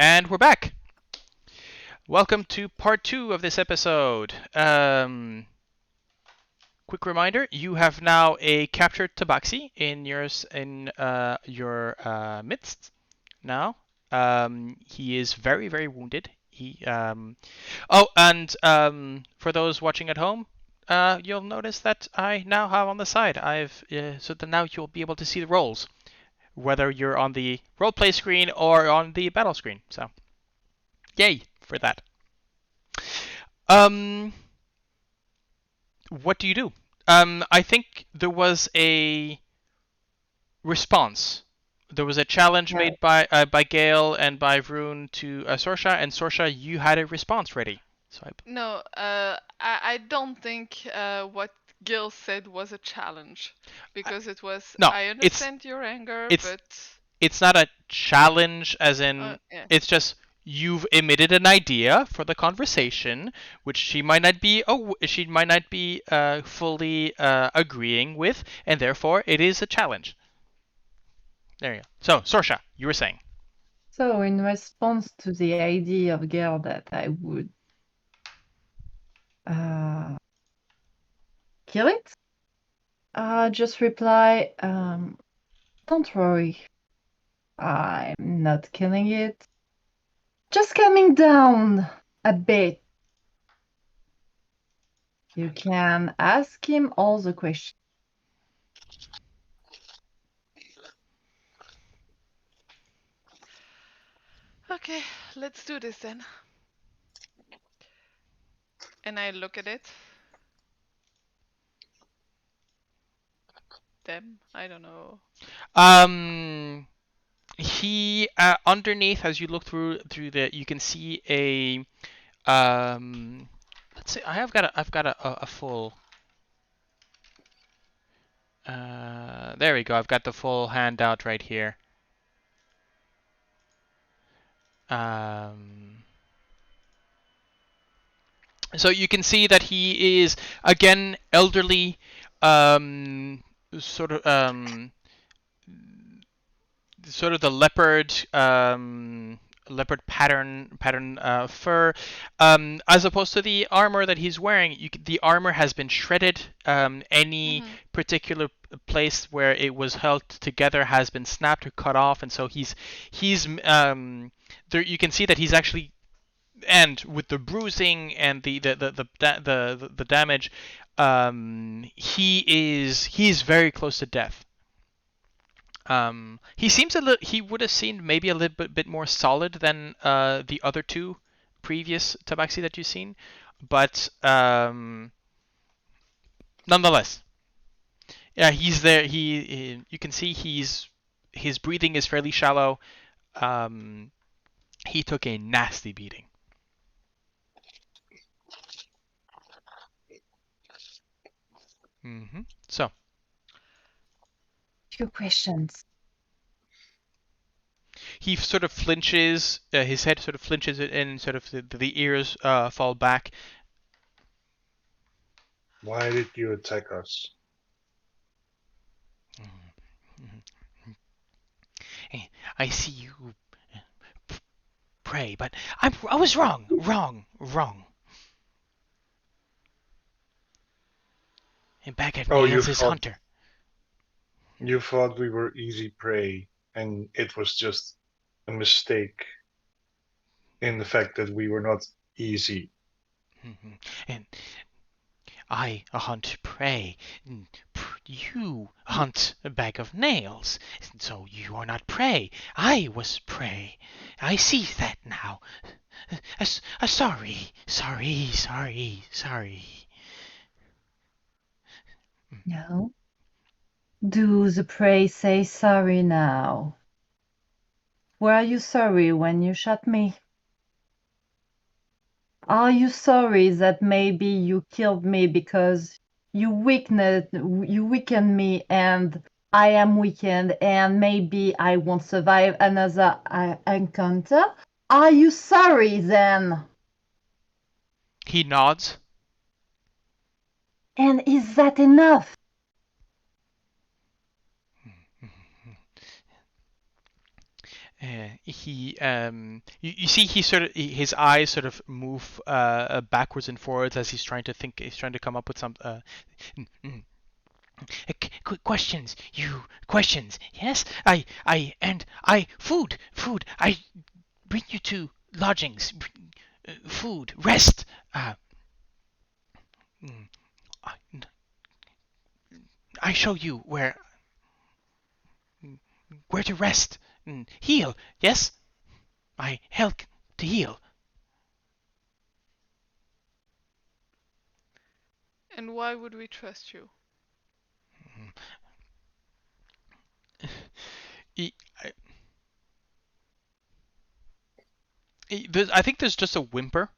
And we're back. Welcome to part 2 of this episode. Quick reminder: you have now a captured Tabaxi in your midst. Now, he is very, very wounded. For those watching at home, you'll notice that I now have on the side. So that now you'll be able to see the rolls, whether you're on the roleplay screen or on the battle screen. So, yay for that. Um, what do you do? I think there was a response. There was a challenge made by Gale and by Vroon to Sorsha, and Sorsha, you had a response ready. No, I don't think what Gil said was a challenge because it was. No, I understand your anger, it's but it's not a challenge as in yeah. it's just you've emitted an idea for the conversation which she might not be fully agreeing with, and therefore it is a challenge. There you go. So Sorsha, you were saying. So in response to the idea of Gale that I would kill it, just reply, don't worry, I'm not killing it. Just coming down a bit. You can ask him all the questions. Okay, let's do this then. And I look at it. Them, I don't know. He underneath, as you look through the, you can see a let's see, I've got a full there we go. I've got the full handout right here. So you can see that he is again elderly, sort of the leopard pattern fur, as opposed to the armor that he's wearing. The armor has been shredded. Any particular place where it was held together has been snapped or cut off, and so he's there. You can see that he's actually, and with the bruising and the damage, he's very close to death. He seems he would have seemed maybe a little bit more solid than the other two previous Tabaxi that you've seen, but nonetheless, yeah, he's there. You can see his breathing is fairly shallow. He took a nasty beating. So, Few questions. he sort of flinches. His head sort of flinches, and sort of the ears fall back. Why did you attack us? I see you pray, but I was wrong. And back at Nails is Hunter. You thought we were easy prey, and it was just a mistake in the fact that we were not easy. And I hunt prey. You hunt a bag of nails. So you are not prey. I was prey. I see that now. Sorry. No. Do the prey say sorry now? Were you sorry when you shot me? Are you sorry that maybe you killed me because you weakened me and I am weakened and maybe I won't survive another encounter? Are you sorry then? He nods. And is that enough? You see he sort of his eyes sort of move backwards and forwards as he's trying to think. He's trying to come up with some mm, mm. Questions. You questions. Yes. Food. I bring you to lodgings. Food. Rest. Mm, I, I show you where to rest. Heal. Yes. I help to heal. And why would we trust you? I, I think there's just a whimper.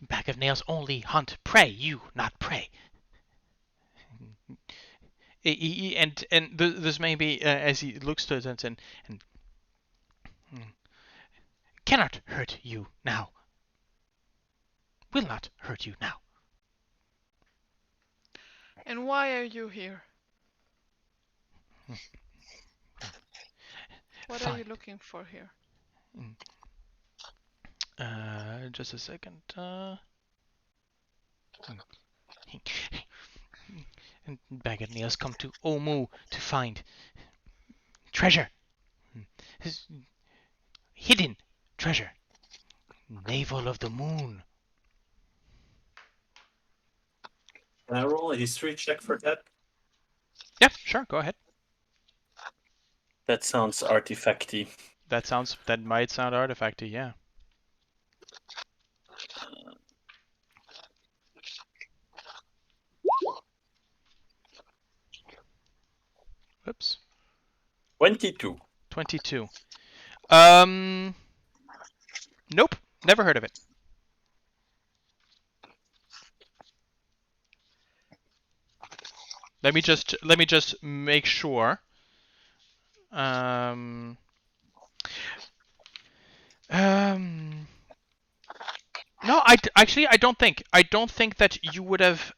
Bag of nails only hunt prey, you not prey. And there's maybe as he looks to it and cannot hurt you now. Will not hurt you now. And why are you here? What Fine. are you looking for here? Just a second. And Bag of Nails come to Omu to find treasure. Hidden treasure. Navel of the Moon. Can I roll a history check for that? Yeah, sure. Go ahead. That sounds artifacty. That might sound artifacty. Yeah. Whoops. 22. 22. Nope. Never heard of it. Let me just make sure. No, actually I don't think. I don't think that you would have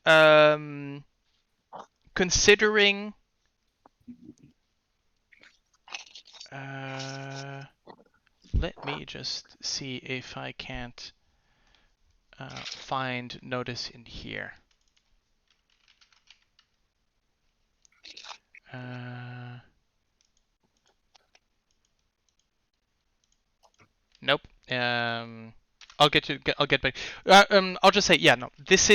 considering. Let me just see if I can't find notice in here. Nope. I'll get back. I'll just say, yeah, no. It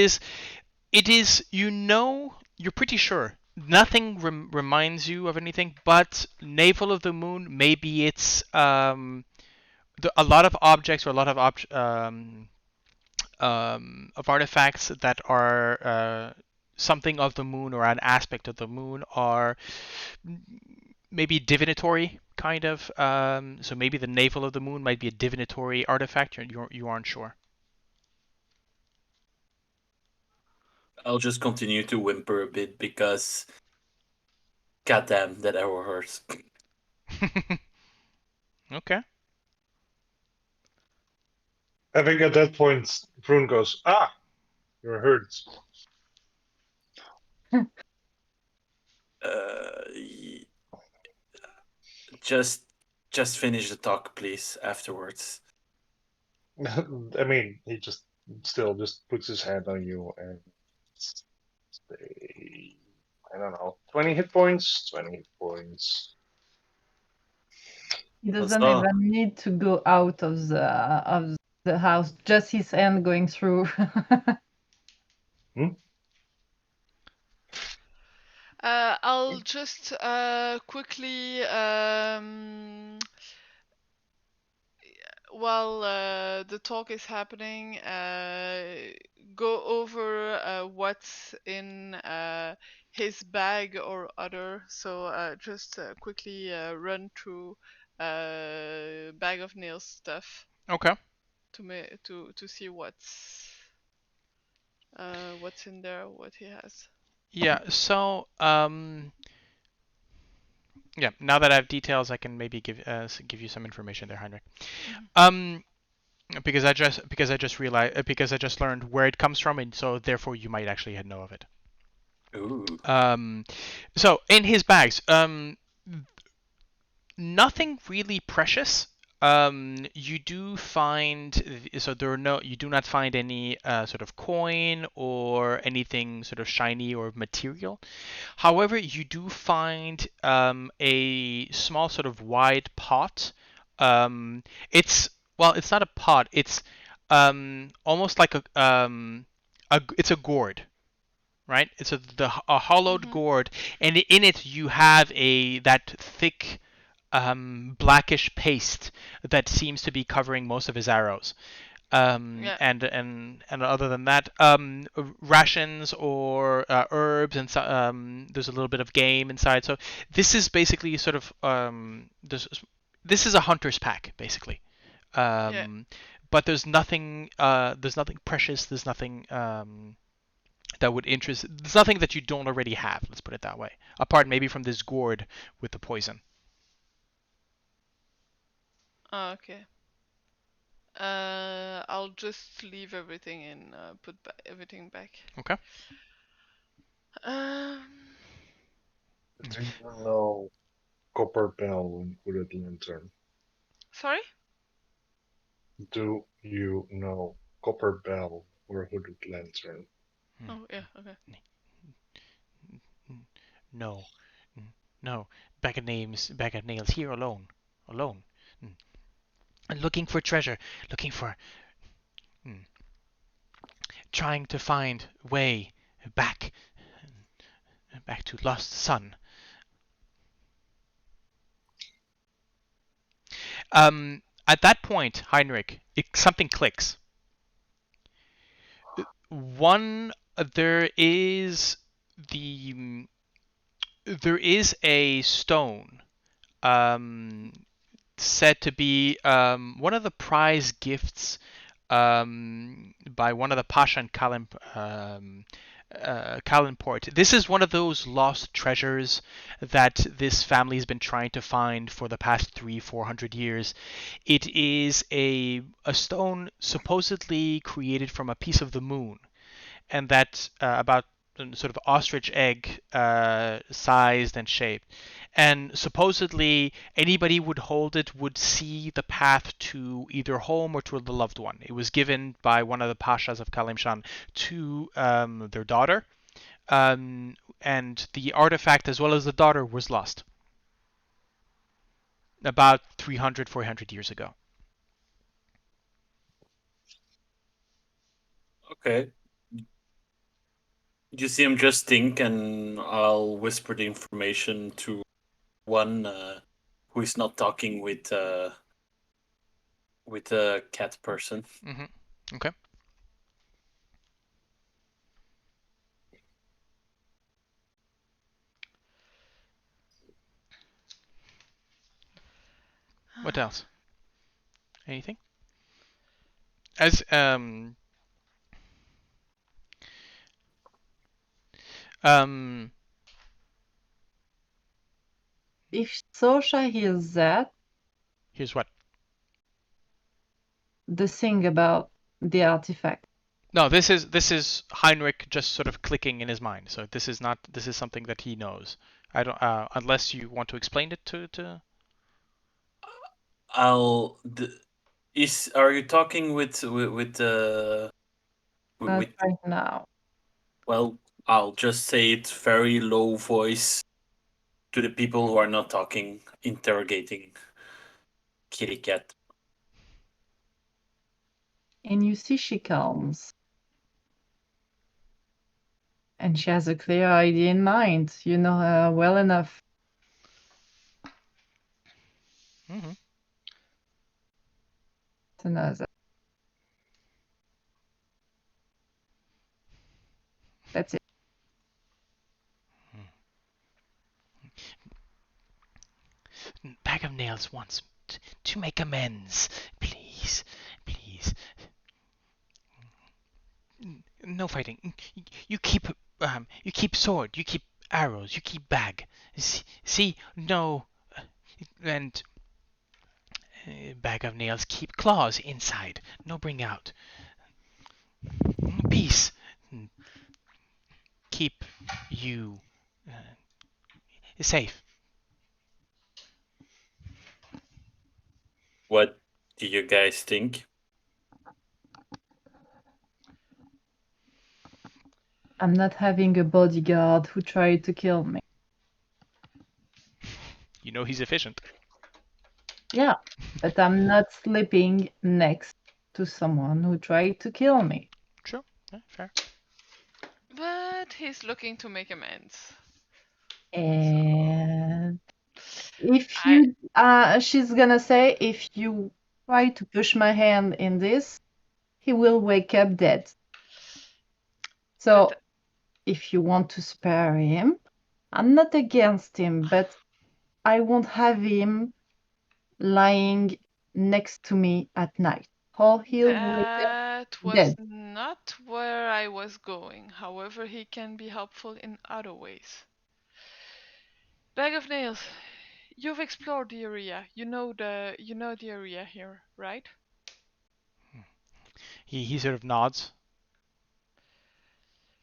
is. You're pretty sure. Nothing reminds you of anything, but Navel of the Moon. Maybe it's a lot of objects or a lot of artifacts that are something of the moon or an aspect of the moon are maybe divinatory kind of. So maybe the navel of the moon might be a divinatory artifact. You aren't sure. I'll just continue to whimper a bit because, goddamn, that arrow hurts. Okay. I think at that point, Vroon goes, you're hurt. Just finish the talk, please, afterwards. I mean, he just puts his hand on you and say, I don't know, 20 hit points. 20 hit points. He doesn't So- even need to go out of the house. Just his hand going through. I'll just quickly, while the talk is happening, go over what's in his bag or other. So just quickly run through bag of nails stuff Okay. to see what's in there, what he has. Yeah. So yeah. Now that I have details, I can maybe give you some information there, Heinrich. Because I just realized because I just learned where it comes from, and so therefore you might actually know of it. Ooh. So in his bags, nothing really precious. You do find so there are no you do not find any sort of coin or anything sort of shiny or material. However, you do find a small sort of wide pot. It's it's not a pot. It's almost like it's a gourd, right? It's a hollowed Mhm. gourd, and in it you have that thick blackish paste that seems to be covering most of his arrows. Yeah. And other than that, rations or herbs, and there's a little bit of game inside. So this is basically sort of this is a hunter's pack basically. Yeah. But there's nothing precious. There's nothing that would interest. There's nothing that you don't already have. Let's put it that way. Apart maybe from this gourd with the poison. Oh, okay. I'll just leave everything and put everything back. Okay. Um. Do you know Copper Bell and Hooded Lantern? Sorry. Do you know Copper Bell or Hooded Lantern? Oh yeah. Okay. No, no. Bag of nails here alone, alone. And looking for treasure, looking for, trying to find way back, back to lost sun. At that point, Heinrich, something clicks. One, there is the there is a stone um, said to be one of the prize gifts by one of the Pasha and Kalinport. This is one of those lost treasures that this family has been trying to find for the past 300-400 years. It is a stone supposedly created from a piece of the moon, and that about sort of ostrich egg sized and shaped. And supposedly, anybody would hold it would see the path to either home or to the loved one. It was given by one of the pashas of Kalimshan to their daughter, and the artifact as well as the daughter was lost about 300, 400 years ago. Okay. You see him just think, and I'll whisper the information to one who is not talking with a cat person. Mm-hmm. Okay. What else? Anything? As um If Sorsha hears that, here's what. the thing about the artifact. No, this is Heinrich just sort of clicking in his mind. So this is something that he knows. I don't unless you want to explain it to. I'll. Are you talking Not with? right now. Well, I'll just say it very low voice to the people who are not talking, interrogating Kitty Cat. And you see she comes. And she has a clear idea in mind. You know her well enough Mm-hmm. to know that. That's it. Bag of nails once to make amends, please, please. No fighting. You keep sword, you keep arrows, you keep bag. See, no, and Bag of nails, keep claws inside. No bring out. Peace. Keep you safe. What do you guys think? I'm not having a bodyguard who tried to kill me. You know he's efficient. Yeah, but I'm not sleeping next to someone who tried to kill me. Sure, yeah, fair. But he's looking to make amends. And if I you, she's gonna say, if you try to push my hand in this, he will wake up dead. So But- if you want to spare him, I'm not against him, but I won't have him lying next to me at night, or he'll wake up that was dead. not where I was going. However, he can be helpful in other ways. Bag of nails. You've explored the area. You know the area here, right? He sort of nods.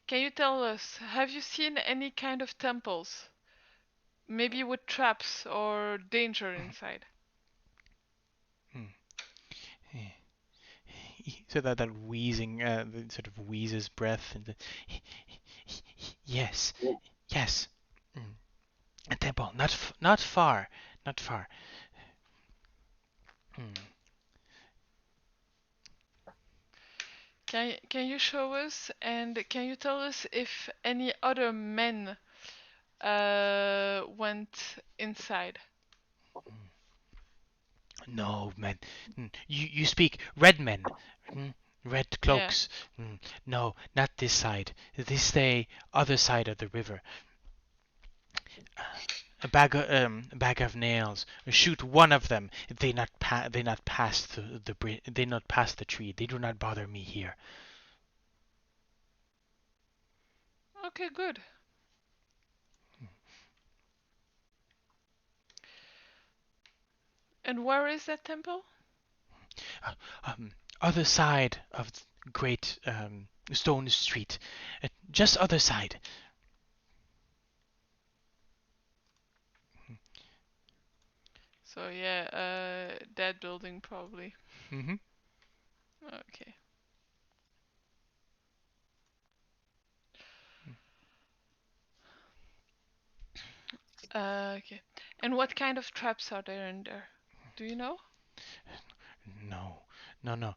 Can you tell us, have you seen any kind of temples? Maybe with traps or danger inside? So that wheezing, sort of wheezes breath, and yes, yes. A temple, not far, not far. Can you show us, and can you tell us if any other men went inside? No, man. You speak red men, red Yeah. cloaks. No, not this side. This the other side of the river. A bag of nails. Shoot one of them. They not pass they not pass the tree. They do not bother me here. Okay, good. And where is that temple? Other side of Great Stone Street. Just other side. So yeah, that building probably. Mm-hmm. Okay. Okay. And what kind of traps are there in there? Do you know? No, no.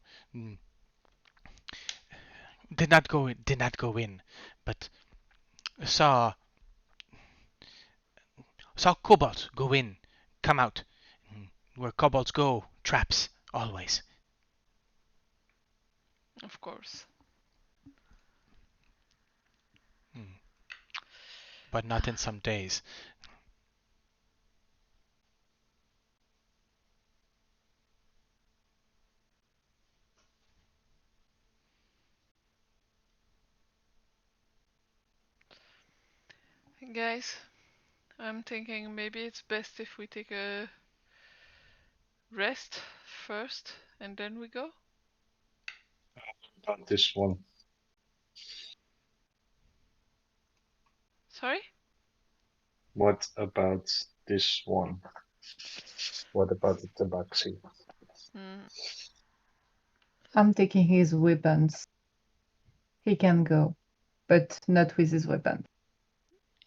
Did not go in, but saw kobolds go in, come out. Where kobolds go, traps always. Of course. But not in some days. Guys, I'm thinking maybe it's best if we take a rest first and then we go. About this one. Sorry? What about this one? What about the tabaxi? I'm taking his weapons. He can go, but not with his weapons.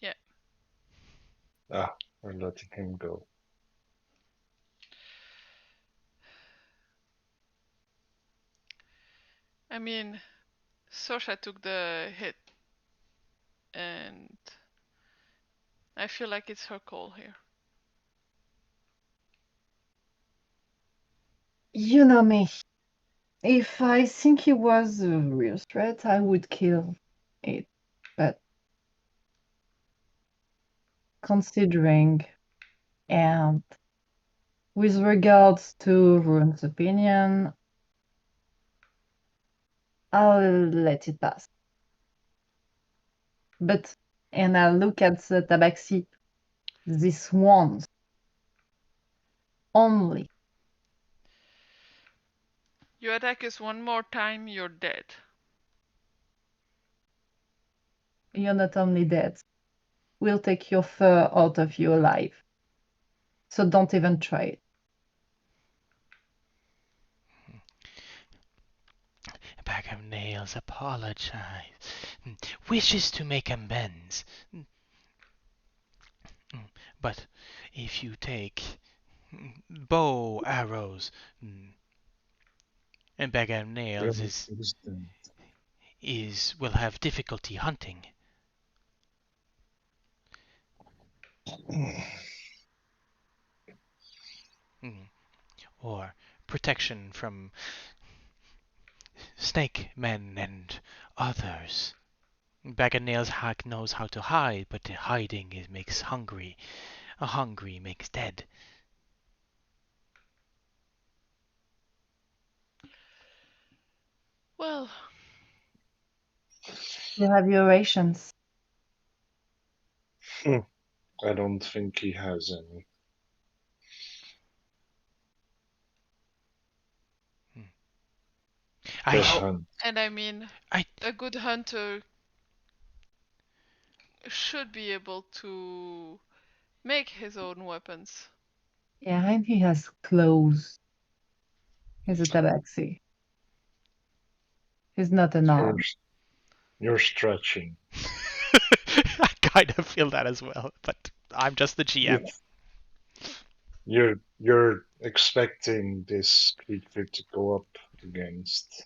Yeah. Ah, we're letting him go. I mean, Sorsha took the hit, and I feel like it's her call here. You know me. If I think he was a real threat, I would kill it. But considering and with regards to Rune's opinion, I'll let it pass. But, and I look at the tabaxi, this once only You attack us one more time, you're dead. You're not only dead. We'll take your fur out of you alive. So don't even try it. Bag of Nails apologize. Wishes to make amends. But if you take bow, arrows, and Bag of Nails will have difficulty hunting. Or protection from snake men and others. Bag of Nails knows how to hide, but hiding makes hungry. A hungry makes dead. Well, You have your rations. I don't think he has any. and I mean, I a good hunter should be able to make his own weapons. Yeah, and he has clothes. He's a tabaxi. He's not an arm. You're stretching. I kind of feel that as well, but I'm just the GM. You're expecting this creature to go up against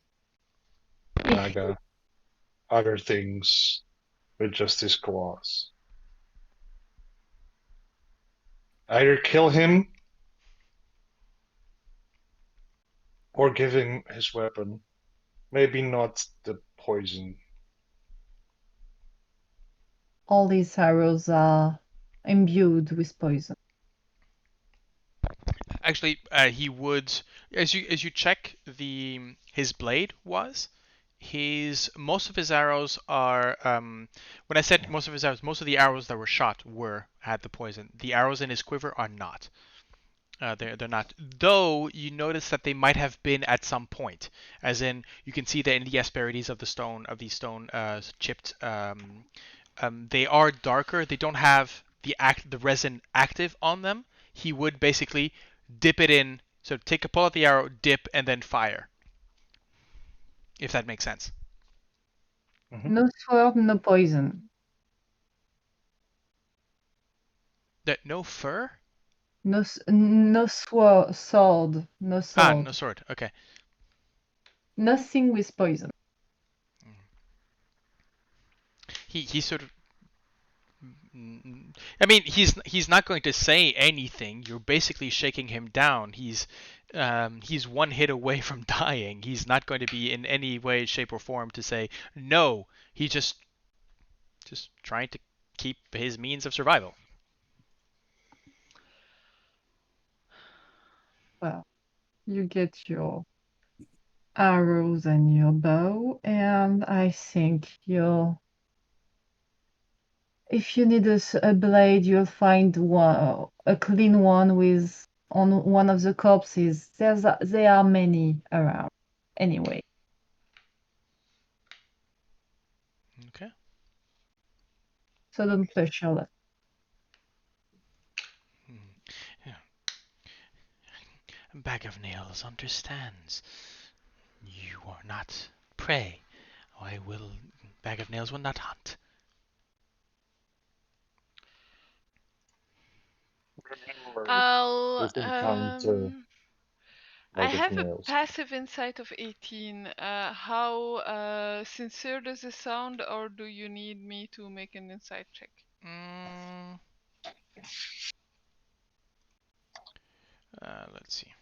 Naga, other things with just his claws. Either kill him or give him his weapon. Maybe not the poison. All these arrows are imbued with poison. Actually, he would, as you check his blade was, most of his arrows are. When I said most of his arrows, most of the arrows that were shot had the poison. The arrows in his quiver are not. They're not. Though you notice that they might have been at some point, as in you can see that in the asperities of these stone chipped. They are darker. They don't have the resin active on them. He would basically dip it in. So pull out the arrow, dip, and then fire. If that makes sense. Mm-hmm. No sword, no poison. No fur? No sword. No sword. Ah, no sword. Okay. Nothing with poison. He sort of. I mean, he's not going to say anything. You're basically shaking him down. He's one hit away from dying. He's not going to be in any way, shape, or form to say no. He's just trying to keep his means of survival. Well, you get your arrows and your bow, and I think if you need a blade, you'll find a clean one on one of the corpses. There are many around. Anyway. Okay. So don't push your luck. Yeah. Bag of Nails understands. You are not prey. Bag of Nails will not hunt. I'll I Bag of have a Nails. passive insight of 18. How sincere does this sound, or do you need me to make an insight check? Let's see.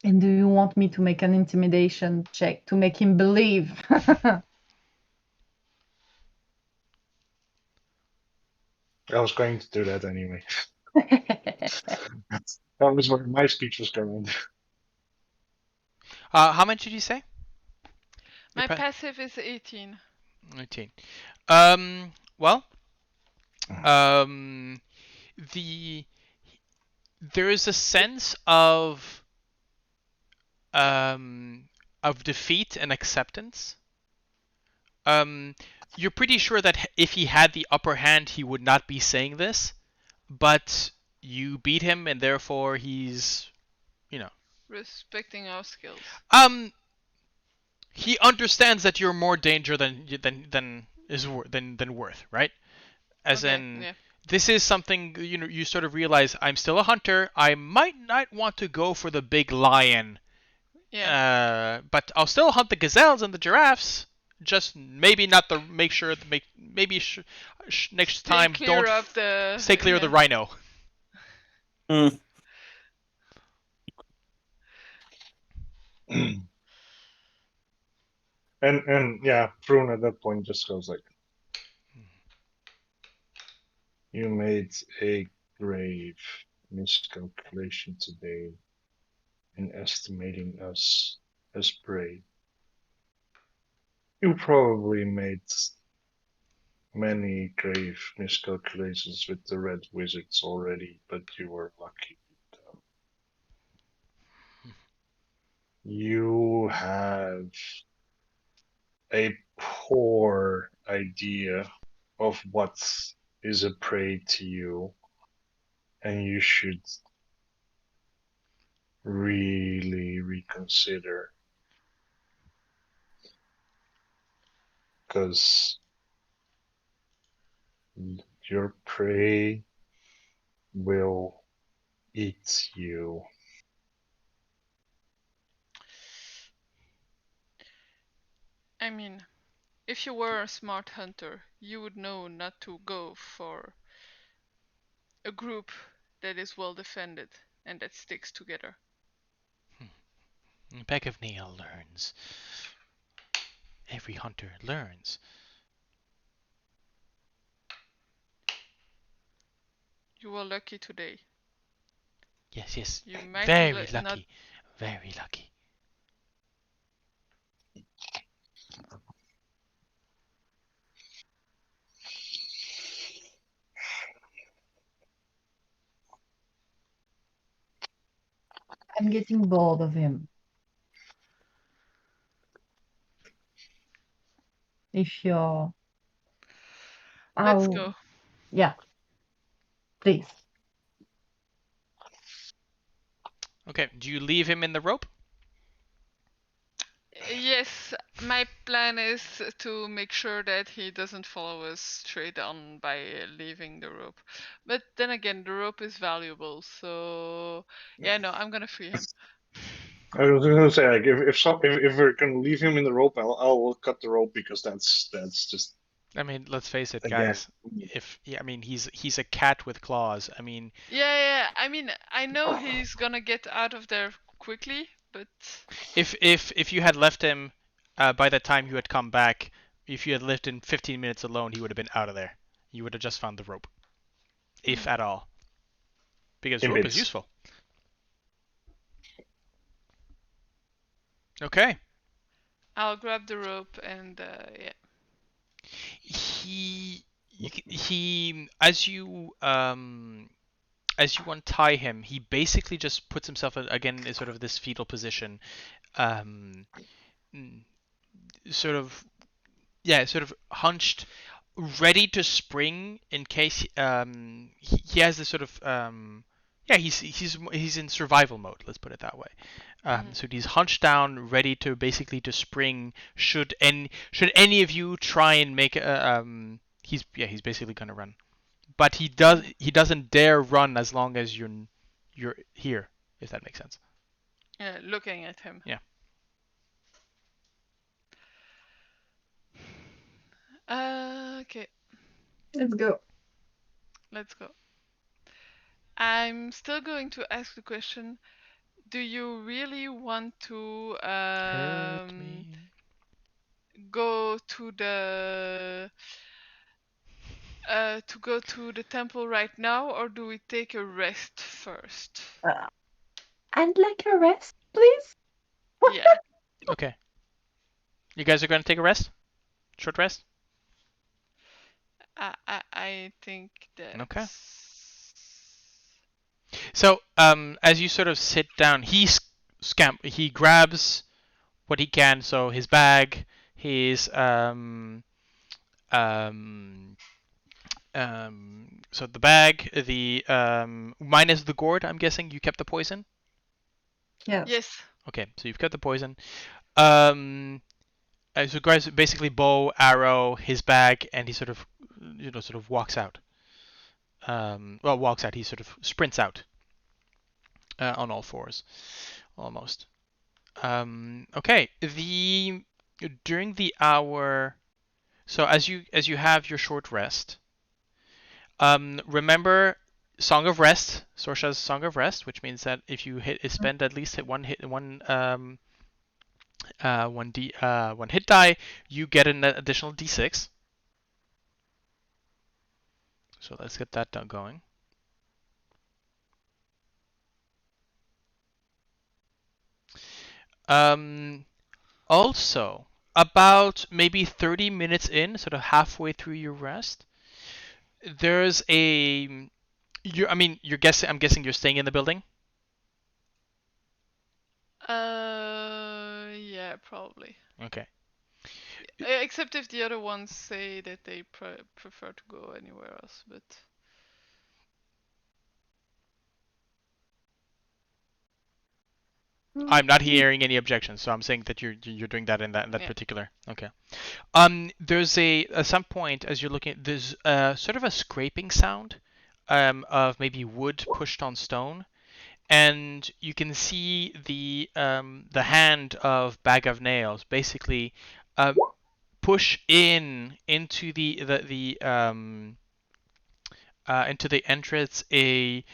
And do you want me to make an intimidation check to make him believe? I was going to do that anyway. That was where my speech was going. How much did you say? My passive is 18. 18. Well, there is a sense of of defeat and acceptance. You're pretty sure that if he had the upper hand, he would not be saying this, but you beat him, and therefore he's, Respecting our skills. He understands that you're more danger than worth, right? As Okay, in, yeah. this is something you sort of realize. I'm still a hunter. I might not want to go for the big lion. Yeah. But I'll still hunt the gazelles and the giraffes. Just maybe not the make sure to make maybe next Stay time clear don't of the stay clear of the yeah. rhino. Mm. And yeah, Vroon at that point just goes like, "You made a grave miscalculation today in estimating us as prey. You probably made many grave miscalculations with the red wizards already, but you were lucky. You have a poor idea of what is a prey to you, and you should really reconsider, because your prey will eat you. I mean, if you were a smart hunter, you would know not to go for a group that is well defended and that sticks together. Bag of Nail learns. Every hunter learns. You were lucky today. Yes. You might Very not. lucky. Very lucky. I'm getting bored of him. If you're... Let's go. Yeah. Please. Okay, do you leave him in the rope? Yes, my plan is to make sure that he doesn't follow us straight on by leaving the rope. But then again, the rope is valuable, so yeah, no, I'm gonna free him. I was going to say, like, if we're going to leave him in the rope, I'll cut the rope, because that's just, I mean, let's face it, again. guys. He's a cat with claws. I mean, Yeah. I mean, I know he's gonna get out of there quickly, but if you had left him by the time you had come back, if you had left him 15 minutes alone, he would have been out of there. You would have just found the rope, if at all, because In rope is bits. useful. Okay. I'll grab the rope and yeah. He as you untie him, he basically just puts himself again in sort of this fetal position, um, sort of hunched, ready to spring in case he has this sort of he's in survival mode. Let's put it that way. So he's hunched down, ready to basically to spring. Should any of you try and make he's basically gonna run, but he doesn't dare run as long as you're here, if that makes sense. Yeah, looking at him. Yeah. Okay. Let's go. Let's go. I'm still going to ask the question, do you really want to Hurt me. go to the temple right now, or do we take a rest first? I'd like a rest, please. Yeah. Okay. You guys are gonna take a rest? Short rest? I think that. Okay. So, as you sort of sit down, he grabs what he can. So his bag, his so the bag, the minus the gourd. I'm guessing you kept the poison. Yes. Yes. Okay, so you've kept the poison. So guys, basically bow, arrow, his bag, and he sort of, sort of walks out. Well, walks out. He sort of sprints out on all fours, almost. Okay, during the hour. So as you have your short rest, remember Song of Rest, Sorsha's Song of Rest, which means that if you spend at least one hit die, you get an additional d6. So let's get that done going. Also, about maybe 30 minutes in, sort of halfway through your rest, there's a. You're guessing. I'm guessing you're staying in the building. Yeah, probably. Okay. Except if the other ones say that they prefer to go anywhere else, but. I'm not hearing any objections, so I'm saying that you're doing that in that Yeah. particular. Okay. There's at some point as you're looking, there's sort of a scraping sound, of maybe wood pushed on stone, and you can see the hand of Bag of Nails basically push into into the entrance a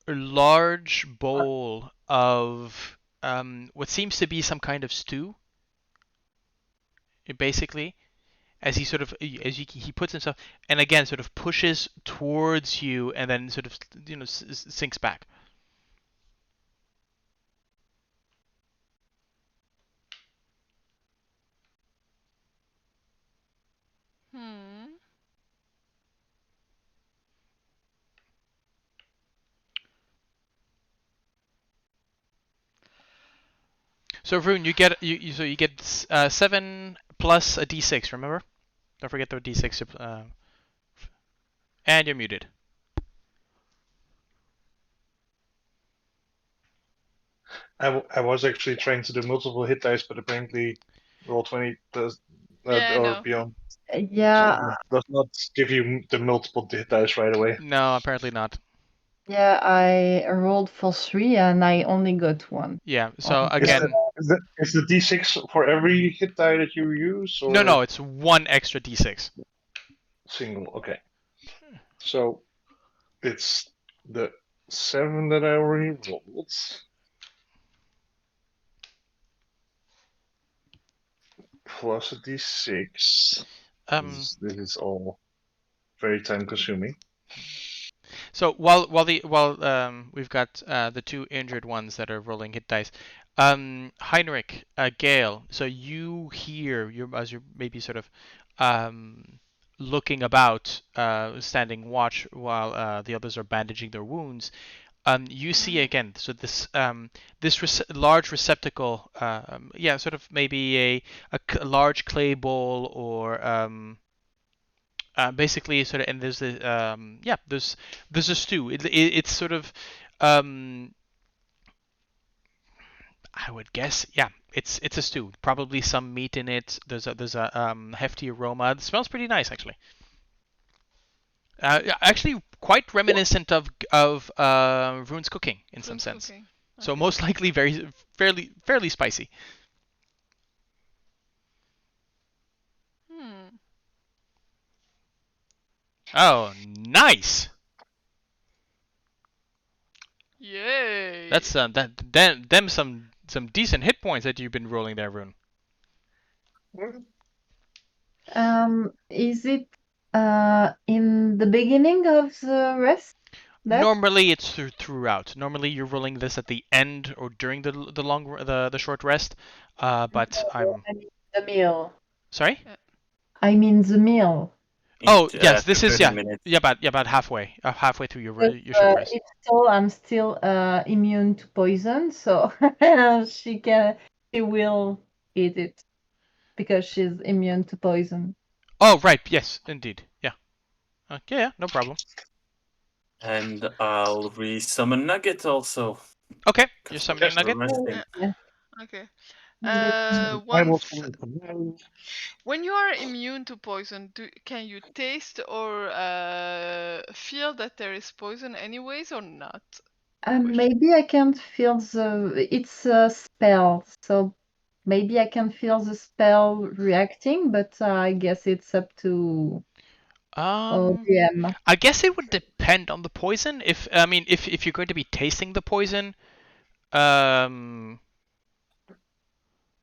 large bowl of what seems to be some kind of stew. Basically, as he puts himself, and again sort of pushes towards you, and then sort of sinks back. So Vroon, you get 7 plus a d6. Remember, don't forget the d6. And you're muted. I was actually trying to do multiple hit dice, but apparently Roll20 does Yeah, I or know. beyond Yeah, does not give you the multiple hit dice right away. No, apparently not. yeah, I rolled for 3 and I only got 1. Yeah. So Okay. again, Is the d6 for every hit die that you use, or no, it's 1 extra d6. single? Okay. So it's the 7 that I already rolled. Plus a d6. This is all very time consuming. So while we've got the 2 injured ones that are rolling hit dice, Heinrich, Gale. So you hear as you're maybe sort of looking about, standing watch while the others are bandaging their wounds. You see again. So this large receptacle, sort of maybe a large clay bowl or. Basically, sort of, and there's there's a stew. It's sort of, I would guess, it's a stew. Probably some meat in it. There's a hefty aroma. It smells pretty nice, actually. Actually, quite reminiscent of Vroon's cooking in some sense. Cooking. So Okay. most likely fairly spicy. Oh, nice. Yay! That's some decent hit points that you've been rolling there, Vroon. Is it in the beginning of the rest? Normally it's throughout. Normally you're rolling this at the end or during the short rest. But No, I'm I mean the meal. sorry. I mean the meal. Oh yes, after this is 30 minutes. about halfway through your But, short rest. it's still, I'm still immune to poison, so she will eat it because she's immune to poison. Oh right, yes, indeed, yeah. Okay, yeah, no problem. And I'll resummon Nugget also. Okay, you're 'cause summoning we're Nugget. resting. Okay. Nugget. I was Once coming from now. when you are immune to poison, can you taste or feel that there is poison anyways or not? Maybe I can feel it's a spell, so maybe I can feel the spell reacting, but I guess it's up to DM. I guess it would depend on the poison. If you're going to be tasting the poison, um,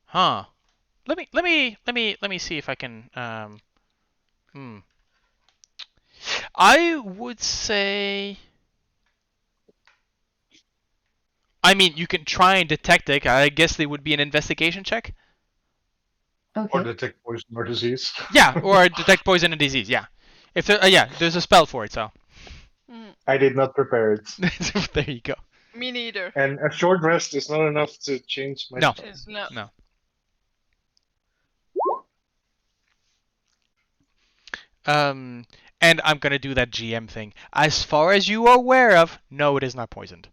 huh. Let me see if I can. Hmm. I would say. I mean, you can try and detect it. I guess they would be an investigation check. Or Okay. detect poison or disease. Yeah, or detect poison and disease. Yeah, if there, there's a spell for it. So I did not prepare it. there you go. Me neither. And a short rest is not enough to change my No. spells. No. No. And I'm gonna do that GM thing. As far as you are aware of, no, it is not poisoned.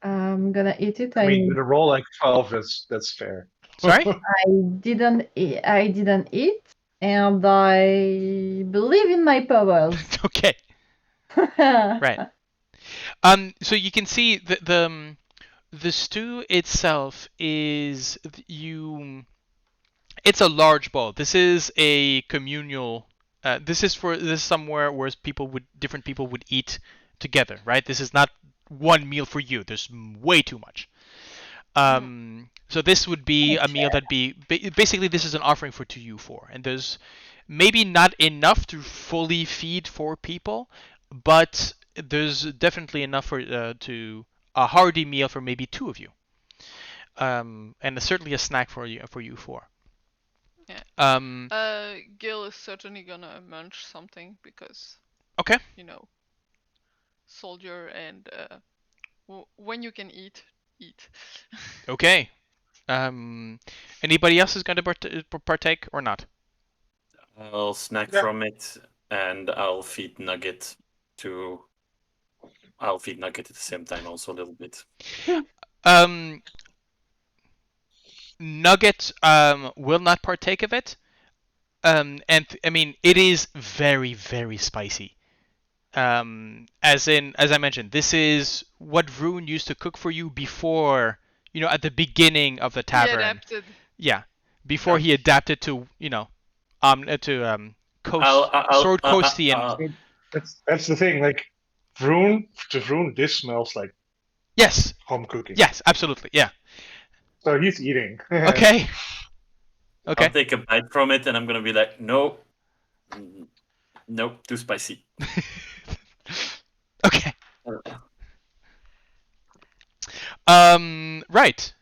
I'm gonna eat it. I mean, with a roll like 12, that's fair. Sorry? I didn't eat, and I believe in my powers. Okay. Right. So you can see the stew itself is it's a large bowl. This is a communal. This is somewhere where different people would eat together, right? This is not one meal for you. There's way too much. So this would be a meal that'd be basically this is an offering for to you four, and there's maybe not enough to fully feed four people, but there's definitely enough for to a hearty meal for maybe two of you, and certainly a snack for you four. Yeah. Um, Gale is certainly gonna munch something because okay. Soldier and when you can eat, eat. Okay. Anybody else is going to partake or not? I'll snack Yeah. from it, and I'll feed Nugget at the same time also a little bit. Um, Nugget will not partake of it. And I mean it is very very spicy. As I mentioned, this is what Vroon used to cook for you before, at the beginning of the He tavern. adapted. Yeah, before he adapted to, Sword Coastian. That's the thing. Like, to Vroon, this smells like Yes, home cooking. yes, absolutely, yeah. So he's eating. Okay. Okay. I'll take a bite from it, and I'm gonna be like, no, nope, too spicy. Okay. Right.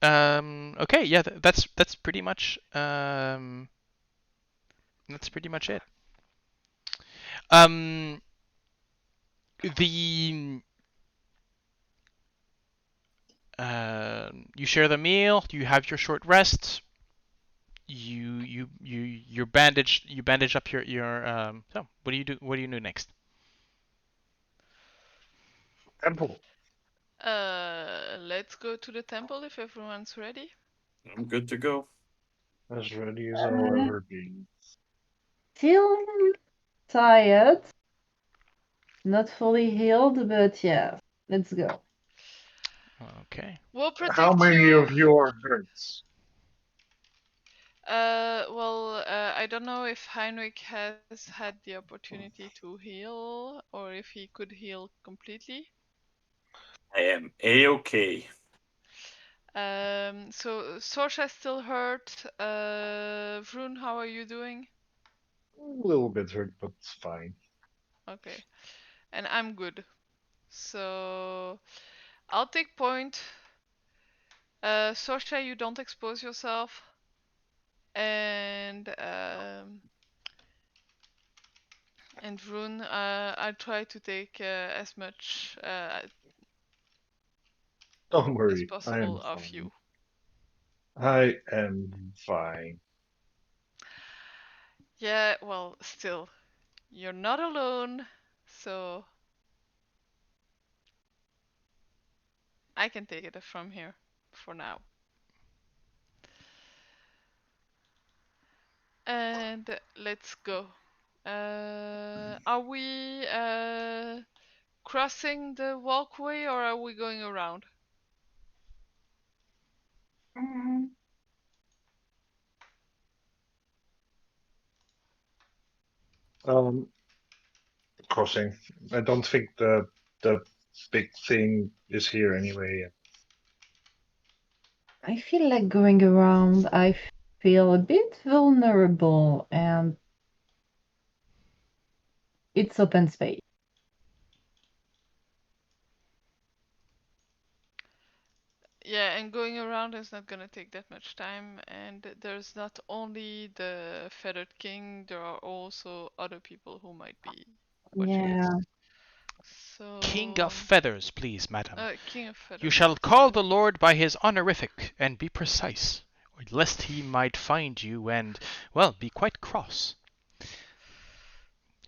Okay. Yeah. That's pretty much. That's pretty much it. The You share the meal. You have your short rest. You're bandaged. You bandage up your. So what do you do? What do you do next? Temple. Let's go to the temple if everyone's ready. I'm good to go. As ready as I'll ever be. Still tired, not fully healed, but yeah, let's go. Okay. We'll protect How many you. of you are hurt? I don't know if Heinrich has had the opportunity to heal or if he could heal completely. I am A-okay. So Sorsha is still hurt. Vroon, how are you doing? A little bit hurt, but fine. Okay. And I'm good. So I'll take point. Sorsha, you don't expose yourself. and Vroon, I try to take as much Don't as worry, I am possible of fine. you. I am fine. Yeah, well, still, you're not alone, so I can take it from here for now. And let's go. Are we crossing the walkway or are we going around? Mm, Um, Crossing. I don't think the big thing is here anyway. I feel like going around. I feel a bit vulnerable, and it's open space. Yeah, and going around is not gonna take that much time, and there's not only the Feathered King, there are also other people who might be watching us. Yeah. So... King of Feathers, please, madam. King of Feathers. You shall call sorry. the Lord by his honorific, and be precise, lest he might find you and, well, be quite cross.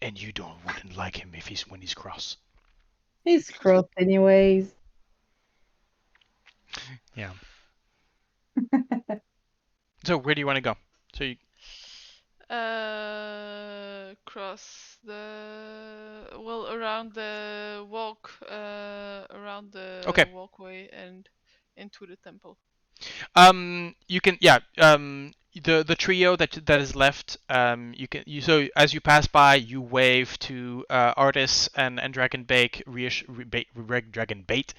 And you wouldn't like him if when he's cross. He's crossed anyways. Yeah. So where do you want to go? So you, Cross the around the around the okay. walkway and into the temple. You can the trio that is left. So as you pass by, you wave to Artis and Dragonbait, Dragonbait,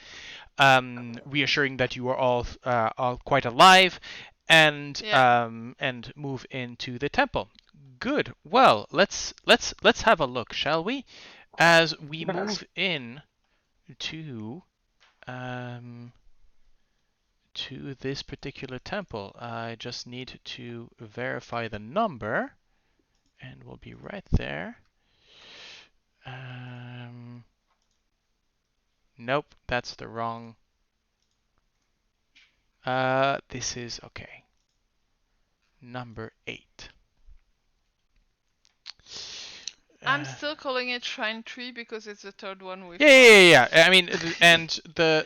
reassuring that you are all quite alive, and Yeah. and move into the temple. Good. Well, let's have a look, shall we? As we Yes. move in to to this particular temple. I just need to verify the number, and we'll be right there. Nope, that's the wrong. This is okay. Number 8. I'm still calling it Shrine Tree because it's the third one we've Yeah. I mean, and the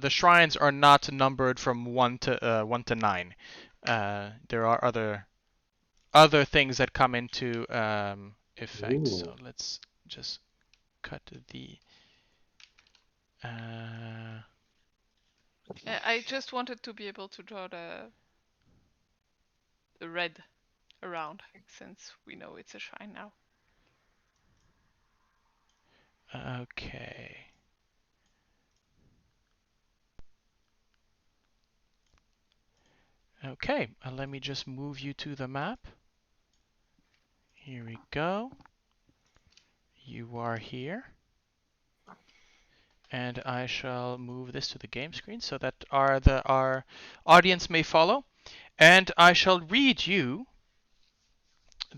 shrines are not numbered from 1 to 9. There are other things that come into effect. So Ooh. let's just cut the. Uh, I just wanted to be able to draw the red around since we know it's a shrine now. okay. Okay, let me just move you to the map. Here we go. You are here. And I shall move this to the game screen so that our audience may follow. And I shall read you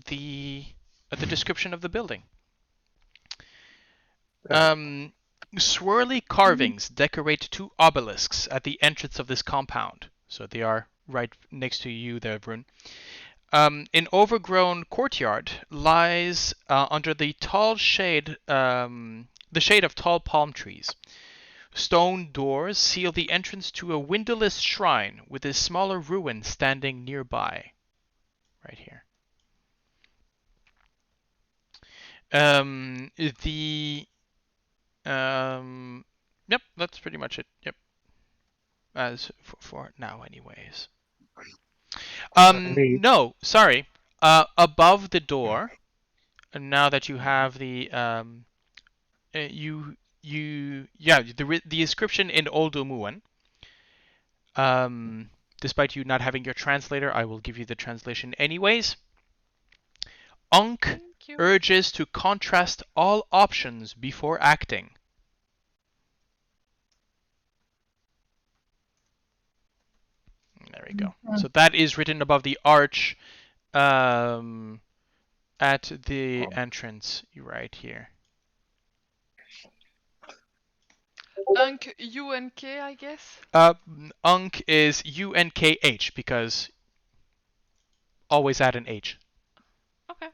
the description of the building. Swirly carvings decorate 2 obelisks at the entrance of this compound. So they are right next to you there, Vroon. An overgrown courtyard lies under the tall shade, the shade of tall palm trees. Stone doors seal the entrance to a windowless shrine with a smaller ruin standing nearby. Right here. Yep, that's pretty much it. Yep. As for now, anyways. No, sorry. Above the door, now that you have the the description in Old Omuan. Despite you not having your translator, I will give you the translation anyways. Unk urges to contrast all options before acting. There you go. Mhm. So that is written above the arch, at the entrance right here. UNK, I guess. Unk is UNKH because always add an H. Okay.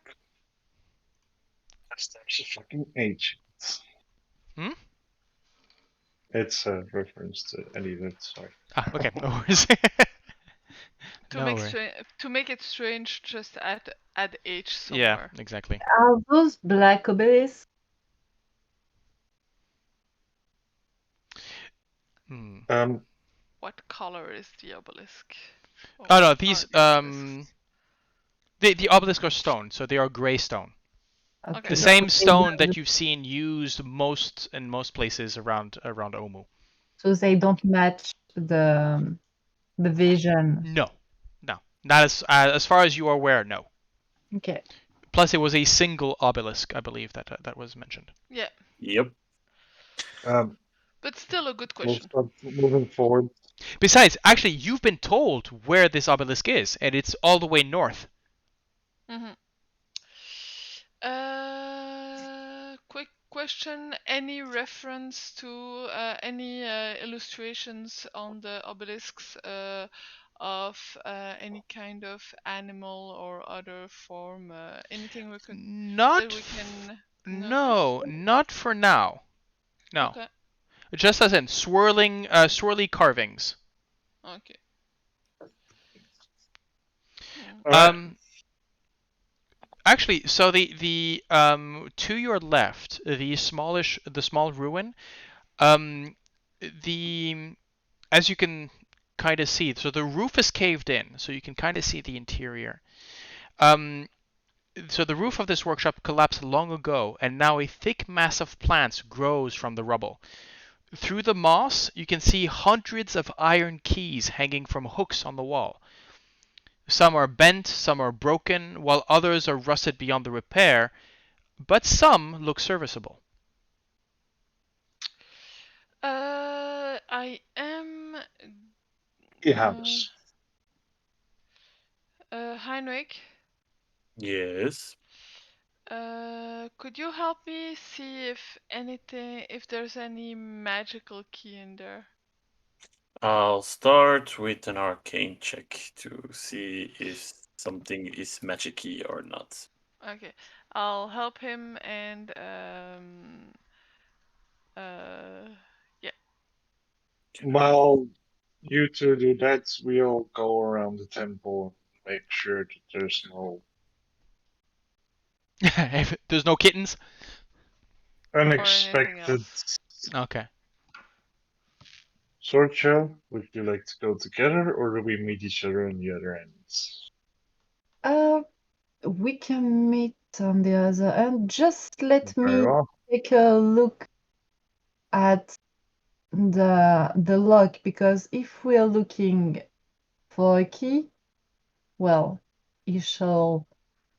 There's a fucking H. Hmm? It's a reference to Elliot, sorry. Ah, okay, no worries. To make it strange, just add H Yeah, somewhere. exactly. Are those black obelisks? Hmm. What color is the obelisk? Or Oh no, what these are the obelisks? the obelisks are stone, so they are gray stone. Okay. The So same they stone don't- that you've seen used in most places around Omu. So they don't match the vision. No, not as far as you are aware. No. Okay. Plus, it was a single obelisk, I believe that was mentioned. Yeah, Yep. but still a good We'll question. start moving forward. Besides, actually, you've been told where this obelisk is, and it's all the way north. Mm-hmm. Quick question. Any reference to any illustrations on the obelisks of any kind of animal or other form? Anything we could that we can notice? No, not for now. No, Okay. just as in swirly carvings. Okay. All right. Actually, so the to your left, the small ruin, the as you can kind of see, so the roof is caved in, so you can kind of see the interior. Um, so the roof of this workshop collapsed long ago, and now a thick mass of plants grows from the rubble. Through the moss, you can see hundreds of iron keys hanging from hooks on the wall. Some are bent, some are broken, while others are rusted beyond the repair, but some look serviceable. I am Yes. Heinrich. Yes. Could you help me see if there's any magical key in there? I'll start with an arcane check to see if something is magic-y or not. Okay, I'll help him and yeah. While you two do that, we'll go around the temple and make sure that there's no If there's no kittens? unexpected. else. Okay. Sorsha, would you like to go together, or do we meet each other on the other ends? We can meet on the other end. Just let Very me well. take a look at the lock, because if we are looking for a key, well, it shall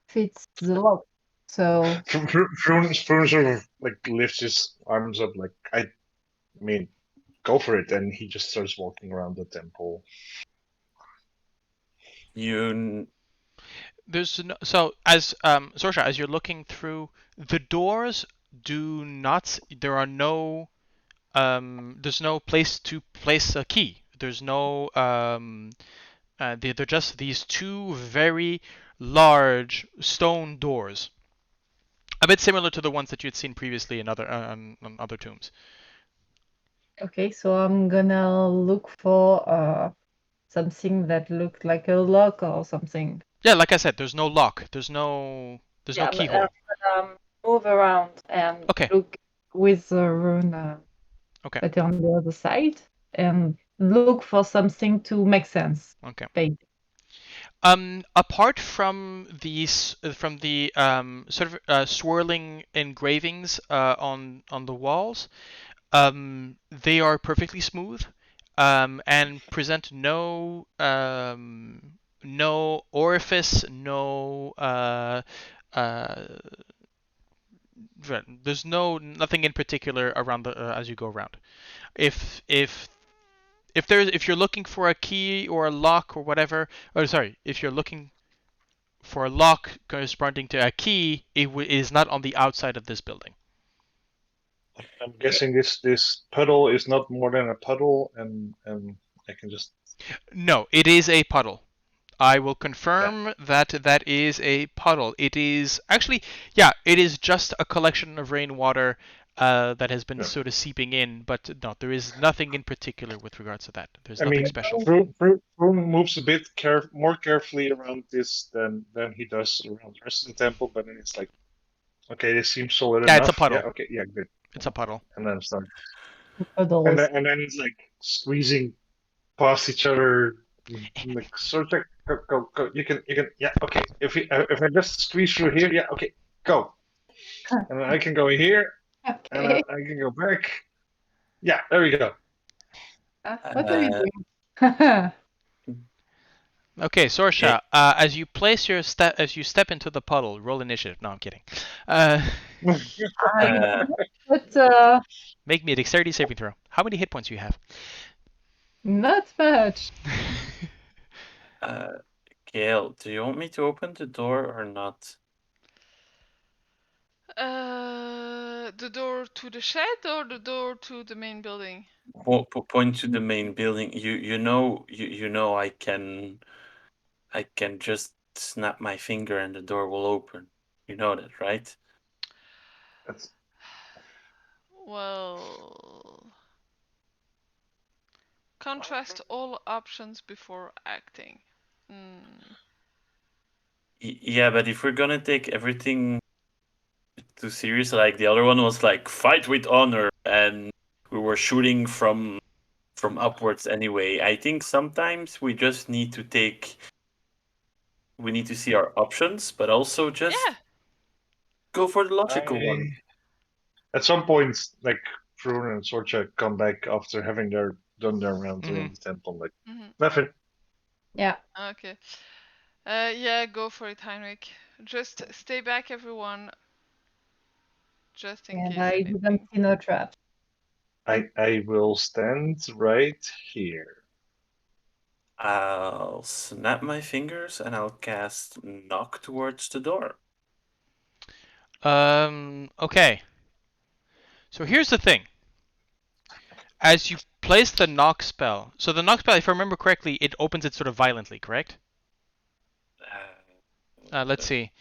fit the lock. So Vroon sort of like lifts his arms up, like I mean, go for it, and he just starts walking around the temple. You There's no, so as Sorsha, as you're looking through, the doors do not. There are no. There's no place to place a key. There's no. They're just these two very large stone doors, a bit similar to the ones that you'd seen previously in on other tombs. okay, so I'm gonna look for something that looked like a lock or something. Yeah, like I said, there's no lock. There's no Yeah, but I'm keyhole. gonna move around and Okay. look with the rune Okay. but on the other side and look for something to make sense. Okay. Basically. Apart from from the sort of swirling engravings on the walls, they are perfectly smooth, and present no orifice, no there's nothing in particular around the as you go around. If if you're looking for a key or a lock or whatever, if you're looking for a lock corresponding to a key, it is not on the outside of this building. I'm guessing this puddle is not more than a puddle, and I can just. No, it is a puddle. I will confirm that that is a puddle. It is actually, yeah, it is just a collection of rainwater that has been sort of seeping in, but no, there is nothing in particular with regards to that. There's nothing special. Vroon moves a bit more carefully around this than he does around the rest of the temple, but then it's like, okay, this seems solid enough. It's a puddle. Yeah, okay, yeah, good. It's a puddle. And then it's done. Puddles. And then it's like squeezing past each other, like sort of go. You can, yeah, okay. If I just squeeze through here, yeah, okay, go. And then I can go here, and then Okay. I can go back. Yeah, there we go. What are we doing? Okay, Sorsha, as you step into the puddle, roll initiative. No, I'm kidding. But Make me a dexterity saving throw. How many hit points do you have? not much. Gale, do you want me to open the door or not? The door to the shed or the door to the main building? Point to the main building. You know I can just snap my finger and the door will open. You know that, right? That's Well, contrast all options before acting. Yeah, but if we're gonna take everything too serious, like the other one was like fight with honor, and we were shooting from upwards anyway. I think sometimes we just need to see our options, but also just go for the logical one. At some point, like Vroon and Sorsha come back after having done their round around the temple. Like nothing. Yeah. Okay. Yeah, go for it, Heinrich. Just stay back, everyone. Just in And case I anything. didn't see no traps. I will stand right here. I'll snap my fingers and I'll cast knock towards the door. Okay. So here's the thing. As you place the knock spell, so the knock spell, if I remember correctly, it opens it sort of violently, correct? Let's see.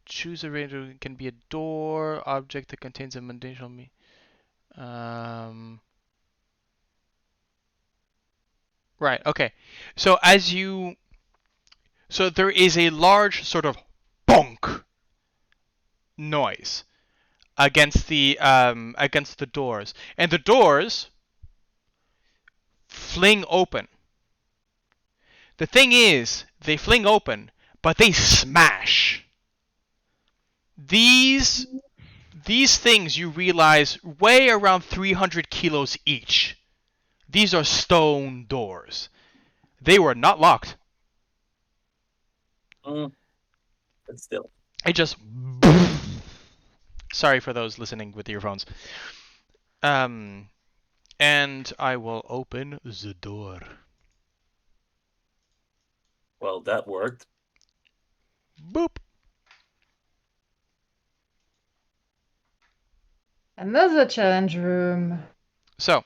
Choose a range. It can be a door, object that contains a mundane Right. Okay. So there is a large sort of bonk noise against the doors, and the doors fling open. The thing is, they fling open, but they smash. These things, you realize, weigh around 300 kilos each. These are stone doors. They were not locked. But still. It just... Sorry for those listening with earphones. And I will open the door. Well, that worked. Boop. Another challenge room. So,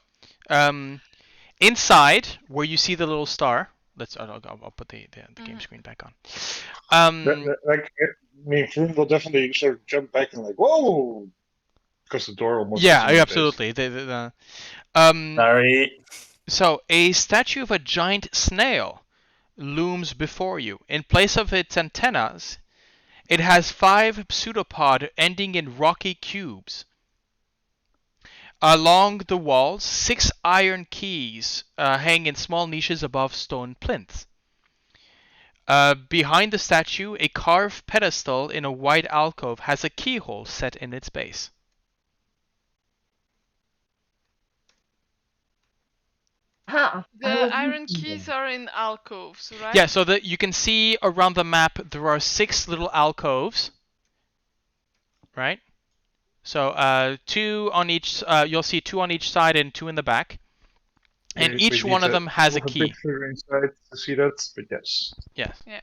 inside where you see the little star. I'll put the game screen back on. Vroon will definitely sort of jump back and like, whoa, because the door almost. Yeah, absolutely. Sorry. So a statue of a giant snail looms before you. In place of its antennas, it has 5 pseudopod ending in rocky cubes. Along the walls, 6 iron keys hang in small niches above stone plinths. Behind the statue, a carved pedestal in a wide alcove has a keyhole set in its base. Ah, I The was iron missing keys them. are in alcoves, right? Yeah, so that you can see around the map there are 6 little alcoves, right? So 2 on each. You'll see 2 on each side and 2 in the back, and We each need one of to them has a move a key. picture inside to see that, but yes. Yes. Yeah.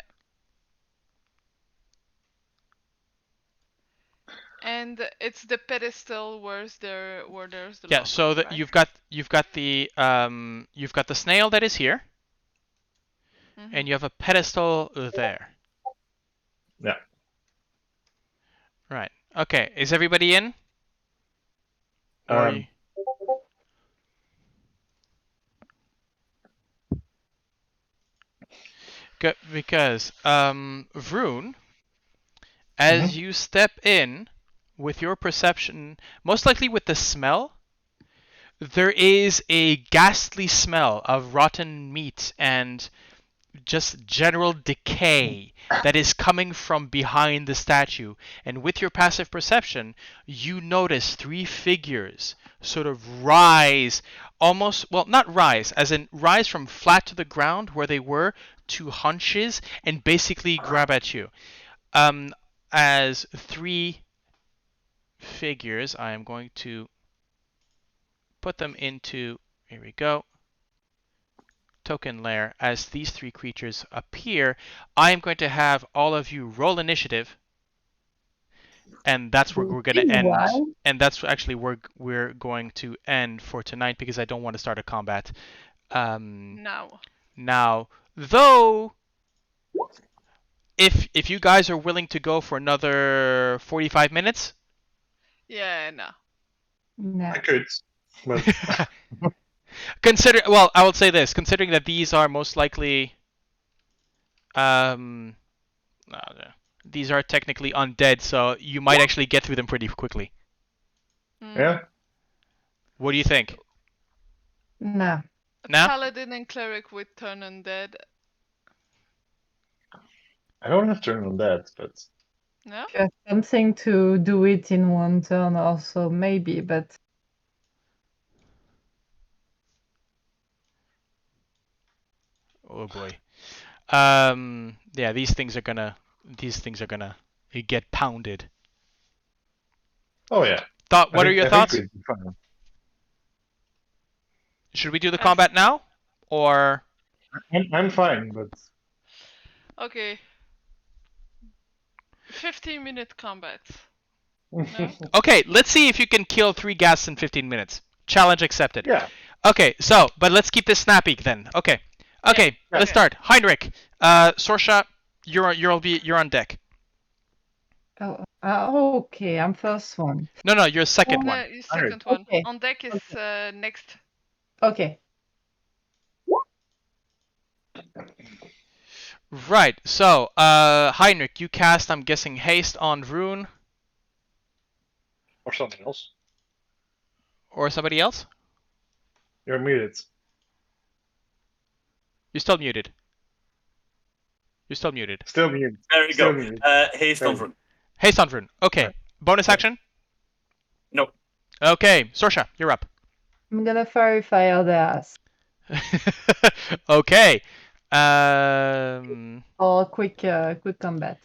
And it's the pedestal where's there where there's the Yeah. lock on So it, that right? you've got the snail that is here, and you have a pedestal there. Yeah. Right. Okay. Is everybody in? Or Um, because Vroon, as you step in with your perception, most likely with the smell, there is a ghastly smell of rotten meat and just general decay that is coming from behind the statue. And with your passive perception, you notice 3 figures sort of rise, almost, well, not rise, as in rise from flat to the ground where they were to hunches and basically grab at you. As 3 figures, I am going to put them into, here we go, token layer. As these 3 creatures appear, I am going to have all of you roll initiative, and that's where we're going to Why? end. And that's actually where we're going to end for tonight because I don't want to start a combat now. Though, if you guys are willing to go for another 45 minutes, Yeah, no. No. I could, but I will say this: considering that these are most likely, no, these are technically undead, so you might actually get through them pretty quickly. yeah. What do you think? No. Nah? Paladin and Cleric with turn undead. I don't have turn on that, but No? Just something to do it in one turn also, maybe, but Oh boy. Yeah, these things are gonna get pounded. oh yeah. What are your I think thoughts? we'd be fine. Should we do the I- combat now, or I'm fine, but Okay. 15-minute combat. okay? Let's see if you can kill 3 ghasts in 15 minutes. Challenge accepted. yeah. Okay, so but let's keep this snappy then. Okay, Yeah. let's start. Heinrich, Sorsha, you're on deck. okay, I'm first one. No, you're second one. Your second one. Okay. On deck is next. Okay. Right. So, Heinrich, you cast, I'm guessing, haste on Vroon Or something else. or somebody else. You're muted. You're still muted. You're still muted. Still muted. There we Still go. muted. Haste on Vroon. Haste on Vroon. Okay. Right. Bonus Yeah. action. No. Okay. Sorsha, you're up. I'm gonna fairy fire their ass. Okay. Or quick combat.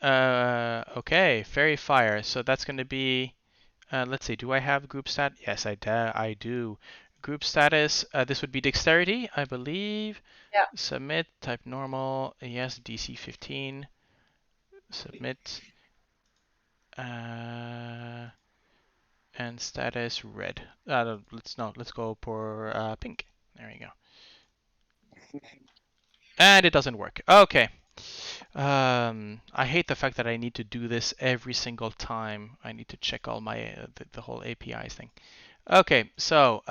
Okay. Fairy fire. So that's going to be. Let's see. Do I have group stat? Yes, I do. Group status. This would be dexterity, I believe. Yeah. Submit. Type normal. Yes. DC 15. Submit. And status red. Let's go for pink. There you go. And it doesn't work. Okay. I hate the fact that I need to do this every single time. I need to check all my the whole APIs thing. Okay, so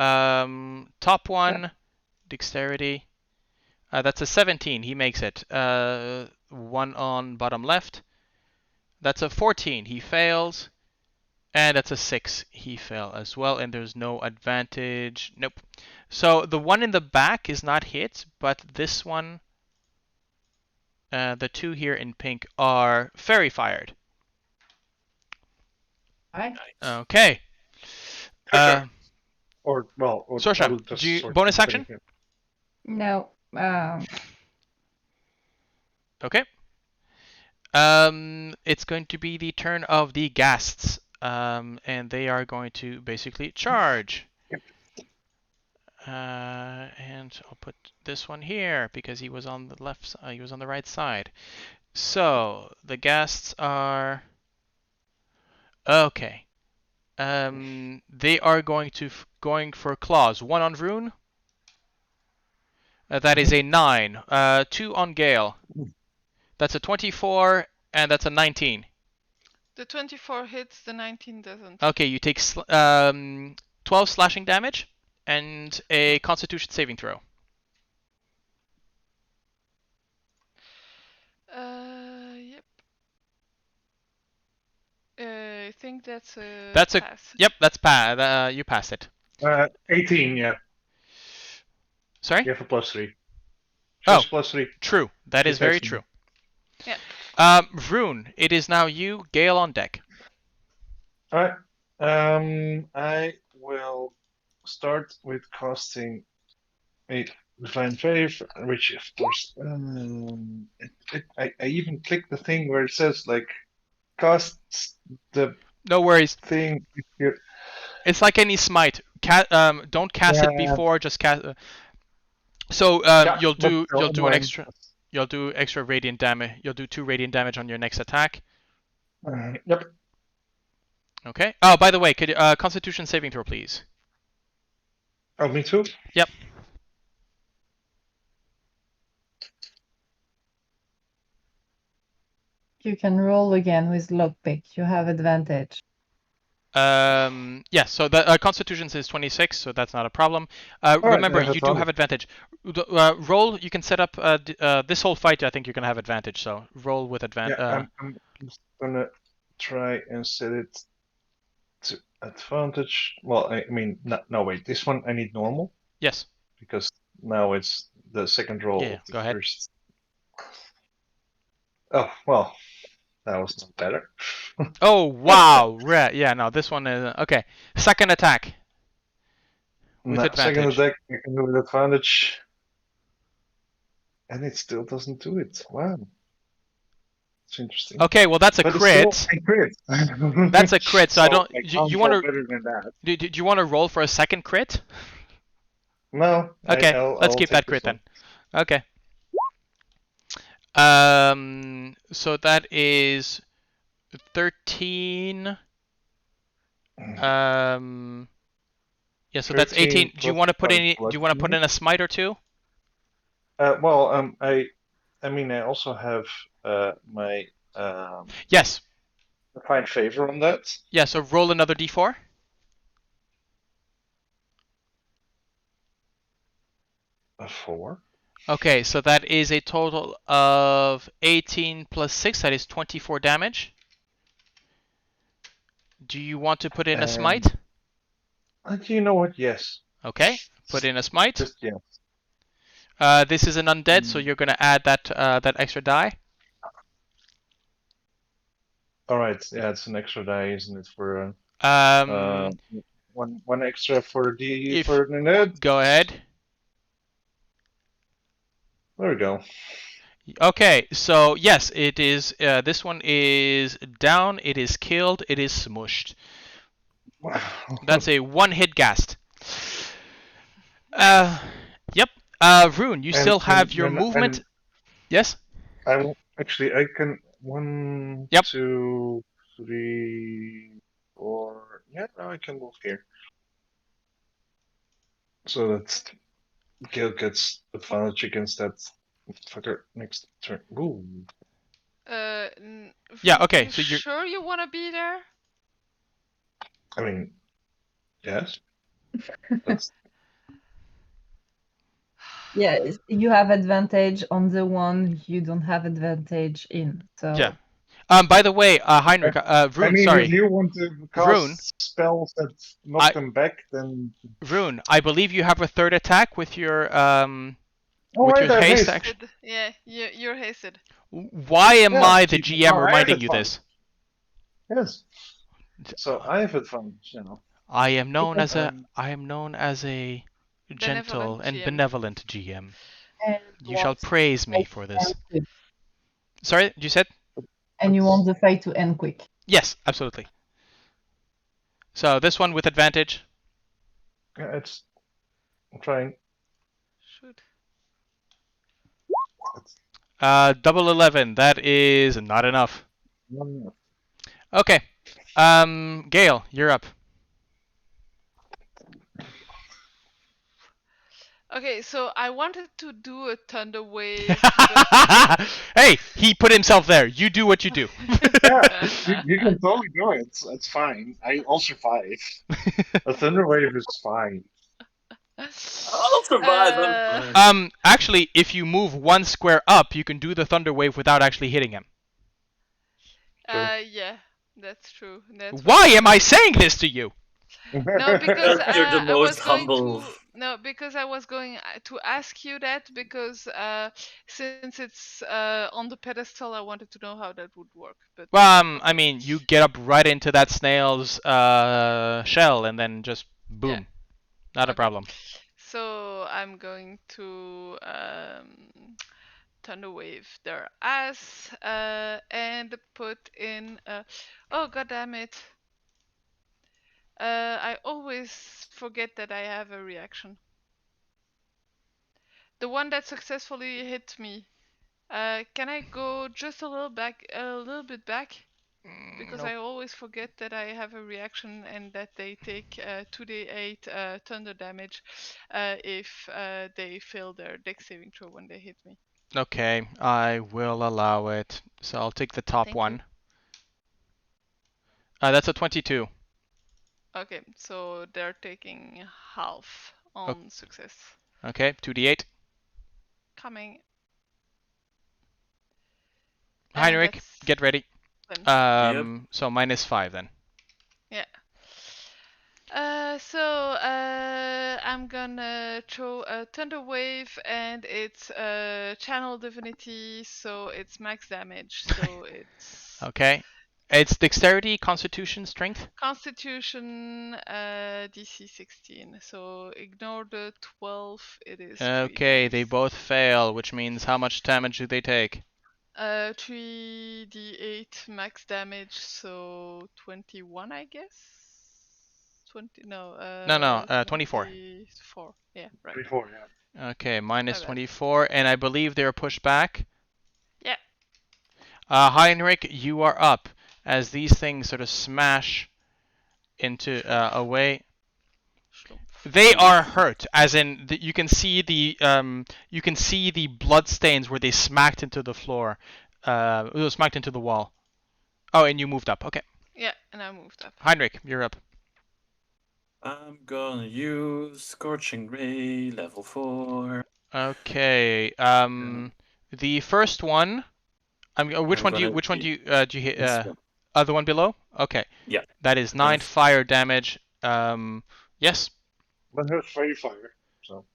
top one, dexterity. That's a 17. He makes it. One on bottom left. That's a 14. He fails. And that's a 6. He failed as well. And there's no advantage. Nope. So the one in the back is not hit, but this one, the 2 here in pink, are fairy fired. Right. Okay. Sorsha. Or Sorsha, I'll just do you, sort bonus of action? finish it. No. Okay. It's going to be the turn of the ghasts. And they are going to basically charge. And I'll put this one here because he was on the left. He was on the right side. So the ghasts are okay. They are going for claws. One on Vroon. That is a 9. 2 on Gale. That's a 24, and that's a 19. The 24 hits, the 19 doesn't. Okay, you take 12 slashing damage and a Constitution saving throw. Yep. I think that's a pass. Yep, that's you pass it. 18, yeah. Sorry? You have a +3. Oh. Just +3. True. That is very true. Yeah. Vroon, it is now you, Gale on deck. Alright. I will start with casting a Divine Favor, which of course I even clicked the thing where it says like casts the No worries. thing here. It's like any smite. Don't cast it before, just cast. So you'll do an extra. You'll do extra radiant damage. You'll do 2 radiant damage on your next attack. Yep. Okay. Oh, by the way, could Constitution saving throw, please? Oh, me too? Yep. You can roll again with lockpick. You have advantage. Yeah, so the Constitution is 26, so that's not a problem. Remember, you do have advantage. Roll, you can set up this whole fight, I think you're going to have advantage, so roll with advantage. Yeah, I'm just going to try and set it to advantage. Well, I mean, no, wait, this one I need normal. Yes. Because now it's the second roll Yeah, of the go ahead. first. Oh, well, that was not better. Oh, wow. Yeah, no, this one is... Okay. Second attack. With advantage. Second attack, you can do with advantage. And it still doesn't do it. Wow. It's interesting. Okay, well, that's a crit. Still a crit. That's a crit, so I don't... You want to... better than that. Do you want to roll for a second crit? No. Okay, let's keep that crit then. Okay. So that is 13. Yeah, so that's 18. Do you want to put any? Do you want to put in a smite or 2? Well, I mean, I also have my yes. Divine Favor on that. Yeah. So roll another d4. A 4. Okay, so that is a total of 18 plus 6. That is 24 damage. Do you want to put in a smite? You know what? Yes. Okay, put in a smite. Just yes. This is an undead, so you're going to add that extra die. All right. Yeah, it's an extra die, isn't it? For one extra for the for the undead. Go ahead. There we go. Okay, so yes, it is. This one is down. It is killed. It is smushed. Wow. That's a 1-hit ghast. Yep. Vroon, you still have your movement. Yes. I can 1, yep. 2, 3, 4. Yeah, now I can move here. So that's Gale gets advantage against that fucker next turn. Ooh. Yeah. Okay. So you're sure you want to be there? I mean, yes. Yeah, you have advantage on the one you don't have advantage in. So yeah. By the way, Heinrich, Vroon, I mean, sorry. if you want to cast Vroon, spells that knock them back, then Vroon, I believe you have a third attack with your haste action. Yeah, you're hasted. Why am I the GM reminding you this? Yes. So I have advantage, you know. I am known as a gentle and GM. benevolent GM. And You shall praise me for this. quick. Sorry, you said? And you want the fight to end quick. Yes, absolutely. So this one with advantage. Yeah, I'm trying. Shoot. Double 11. That is not enough. No. Okay. Gale, you're up. Okay, so I wanted to do a thunder wave. But... Hey, he put himself there. You do what you do. Yeah, you can totally do it. It's fine. I'll survive. A thunder wave is fine. I'll survive. Actually, if you move one square up, you can do the thunder wave without actually hitting him. yeah, that's true. That's Why am I saying this to you? No, because You're the I was most going humble. to no, because I was going to ask you that because since it's on the pedestal, I wanted to know how that would work. But Well, I mean, you get up right into that snail's shell and then just boom. Yeah. Not a Okay. problem. So I'm going to thunder wave their ass and put in. Oh god damn it! I always forget that I have a reaction. The one that successfully hit me. Can I go just a little bit back? Because I always forget that I have a reaction and that they take 2d8 thunder damage if they fail their dex saving throw when they hit me. Okay, I will allow it. So I'll take the top Thank you. one. That's a 22. Okay, so they're taking half on success. Okay, 2d8. Coming. Heinrich, that's get ready. then. So -5 then. Yeah. So I'm gonna throw a thunder wave, and it's channel divinity, so it's max damage. So it's Okay. It's dexterity, constitution, strength. Constitution DC 16. So ignore the 12. It is Okay, they 3d8. both fail, which means how much damage do they take? 3d8 max damage, so 21, I guess. 20 no. No, 24. 24. Yeah, right. 24, yeah. Okay, minus bad. 24, and I believe they're pushed back. Yeah. Heinrich, you are up as these things sort of smash into away. They are hurt, as in you can see the blood stains where they smacked into the floor, smacked into the wall. Oh, and you moved up. Okay. Yeah, and I moved up. Heinrich, you're up. I'm gonna use Scorching Ray, level 4. Okay. The first one. Which one do you hit? This one. The one below. Okay. Yeah. That is 9 Yes. fire damage. Yes. But there's fairy fire, so.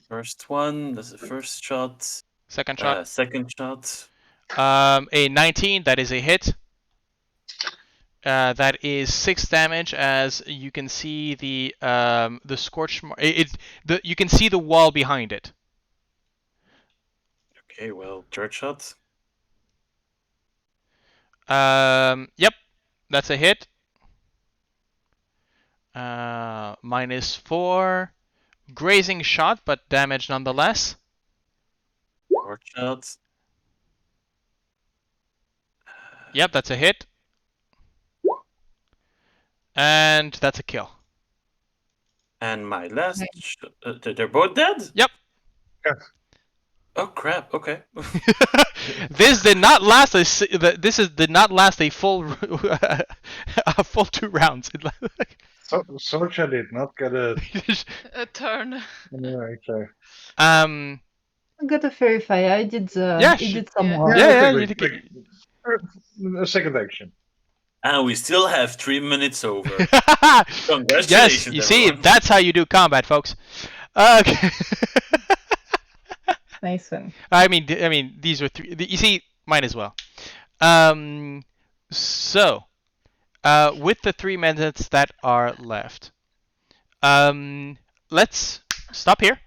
First one, that's the first shot. Second shot. Second shot. A 19. That is a hit. That is 6 damage, as you can see the scorch. You can see the wall behind it. Okay, well, third shot. Yep, that's a hit. -4. Grazing shot, but damage nonetheless. Fourth shot. Yep, that's a hit. And that's a kill. And my last shot. They're both dead? Yep. Oh crap, okay. This did not last did not last a full a full 2 rounds. So Sorsha did not get a turn. right there. I got to verify. I did did some work. Yeah, A second action. And we still have 3 minutes over. Congratulations, Yes, you see, everyone. that's how you do combat, folks. Okay. Nice one. I mean, these are 3. You see, mine as well. So, with the 3 minutes that are left, let's stop here.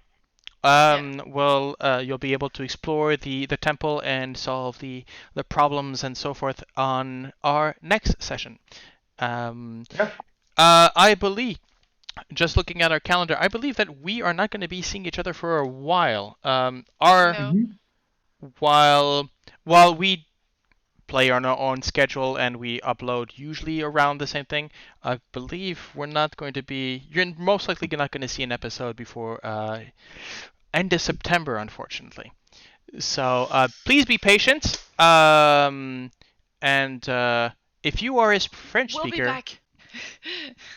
You'll be able to explore the temple and solve the problems and so forth on our next session. Yeah. I believe, just looking at our calendar, I believe that we are not going to be seeing each other for a while. No. While we play on our own schedule and we upload usually around the same thing, I believe we're not going to be. You're most likely not going to see an episode before end of September, unfortunately. So please be patient. And if you are a French We'll be speaker, back.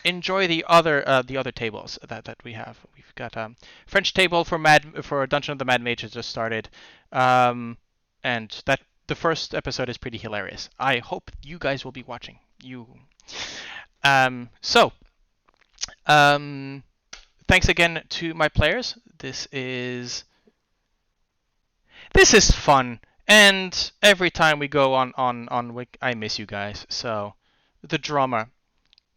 enjoy the other tables that we have. We've got French table for Dungeon of the Mad Mage has just started, and that the first episode is pretty hilarious. I hope you guys will be watching. Thanks again to my players. This is fun, and every time we go on I miss you guys. So the drama.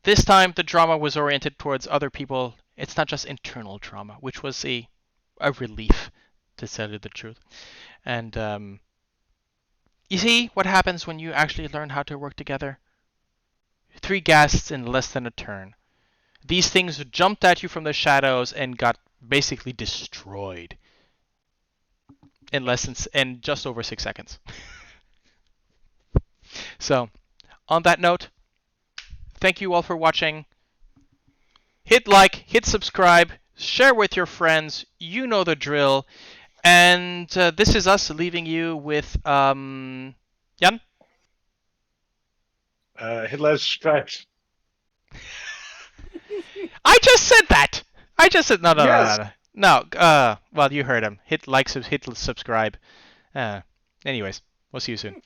This time the drama was oriented towards other people. It's not just internal drama, which was a relief, to tell you the truth. And you see what happens when you actually learn how to work together? 3 guests in less than a turn. These things jumped at you from the shadows and got basically destroyed in just over 6 seconds. So, on that note, thank you all for watching. Hit like, hit subscribe, share with your friends. You know the drill. And this is us leaving you with Jan. Hit like, subscribe. I just said that. I just said no. Yes. No. Well, you heard him. Hit like, hit subscribe. Anyways, we'll see you soon.